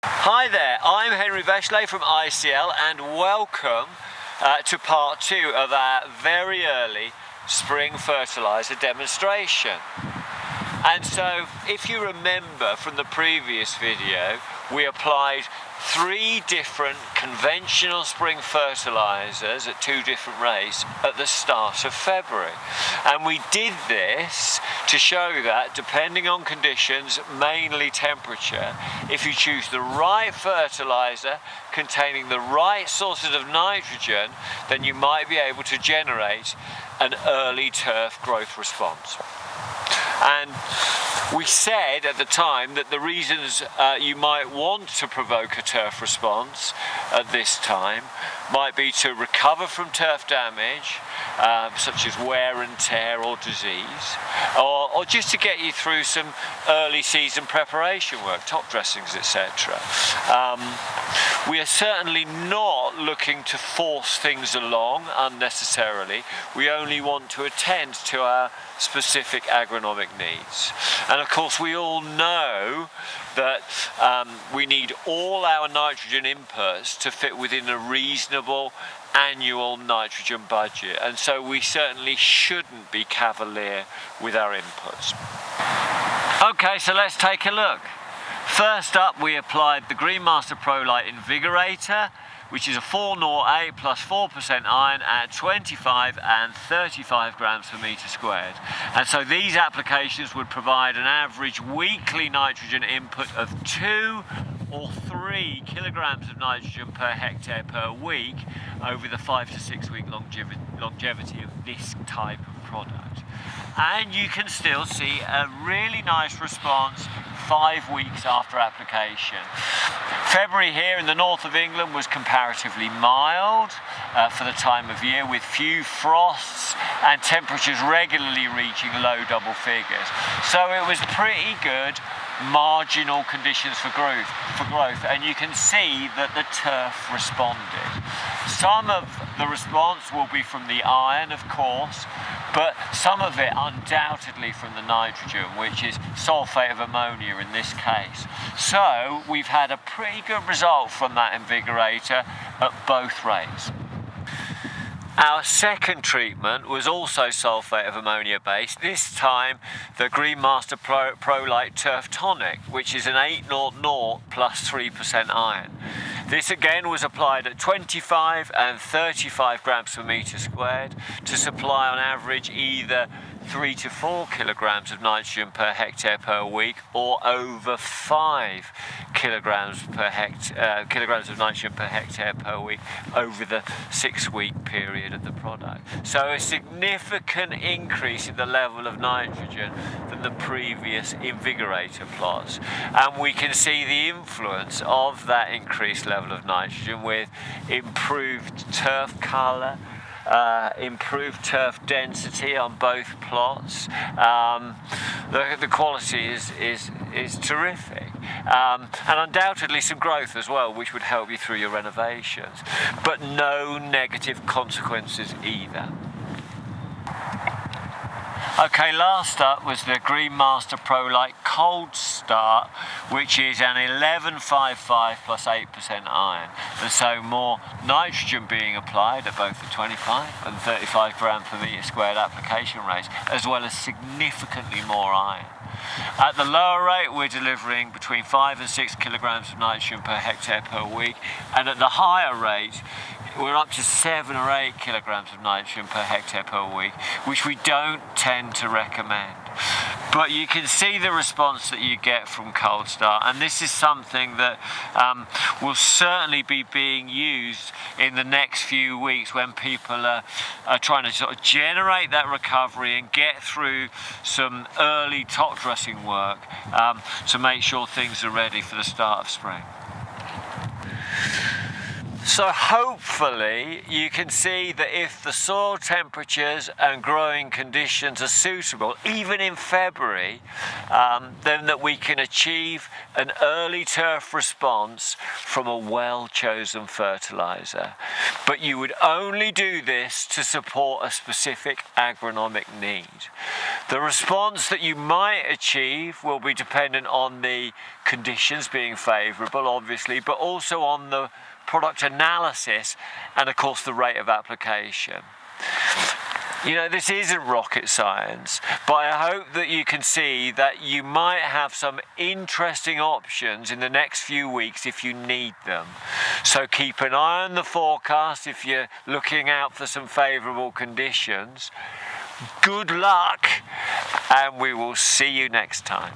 Hi there, I'm Henry Bechelet from ICL and welcome to part 2 of our very early spring fertiliser demonstration. And so if you remember from the previous video, we applied 3 different conventional spring fertilisers at 2 different rates at the start of February. And we did this to show that depending on conditions, mainly temperature, if you choose the right fertiliser containing the right sources of nitrogen, then you might be able to generate an early turf growth response. And we said at the time that the reasons you might want to provoke a turf response at this time might be to recover from turf damage, such as wear and tear or disease, or just to get you through some early season preparation work, top dressings, etc. We are certainly not looking to force things along unnecessarily. We only want to attend to our specific agronomic needs. And of course we all know that we need all our nitrogen inputs to fit within a reasonable annual nitrogen budget, and so we certainly shouldn't be cavalier with our inputs. Okay, so let's take a look. First up, we applied the Greenmaster Prolite Invigorator, which is a 408 plus 4% iron at 25 and 35 grams per metre squared. And so these applications would provide an average weekly nitrogen input of 2 or 3 kilograms of nitrogen per hectare per week over the 5 to 6 week longevity of this type of product. And you can still see a really nice response 5 weeks after application. February here in the north of England was comparatively mild for the time of year, with few frosts and temperatures regularly reaching low double figures. So it was pretty good marginal conditions for growth, and you can see that the turf responded. Some of the response will be from the iron, of course, but some of it undoubtedly from the nitrogen, which is sulfate of ammonia in this case. So we've had a pretty good result from that invigorator at both rates. Our second treatment was also sulfate of ammonia based, this time the Greenmaster Prolite Turf Tonic, which is an 800 plus 3% iron. This again was applied at 25 and 35 grams per metre squared to supply on average either 3 to 4 kilograms of nitrogen per hectare per week, or over 5 kilograms of nitrogen per hectare per week over the 6-week period of the product. So a significant increase in the level of nitrogen than the previous invigorator plots. And we can see the influence of that increased level of nitrogen with improved turf colour, improved turf density on both plots. The quality is terrific, and undoubtedly some growth as well, which would help you through your renovations, but no negative consequences either. Okay, last up was the Greenmaster Prolite Cold Start, which is an 1155 plus 8% iron, and so more nitrogen being applied at both the 25 and 35 gram per metre squared application rates, as well as significantly more iron. At the lower rate, we're delivering between 5 and 6 kilograms of nitrogen per hectare per week, and at the higher rate, we're up to 7 or 8 kilograms of nitrogen per hectare per week, which we don't tend to recommend. But you can see the response that you get from Cold Start, and this is something that will certainly be being used in the next few weeks when people are trying to sort of generate that recovery and get through some early top dressing work to make sure things are ready for the start of spring. So hopefully you can see that if the soil temperatures and growing conditions are suitable, even in February, then that we can achieve an early turf response from a well-chosen fertiliser. But you would only do this to support a specific agronomic need. The response that you might achieve will be dependent on the conditions being favourable, obviously, but also on the product analysis and, of course, the rate of application. You know, this isn't rocket science, but I hope that you can see that you might have some interesting options in the next few weeks if you need them. So keep an eye on the forecast if you're looking out for some favourable conditions. Good luck, and we will see you next time.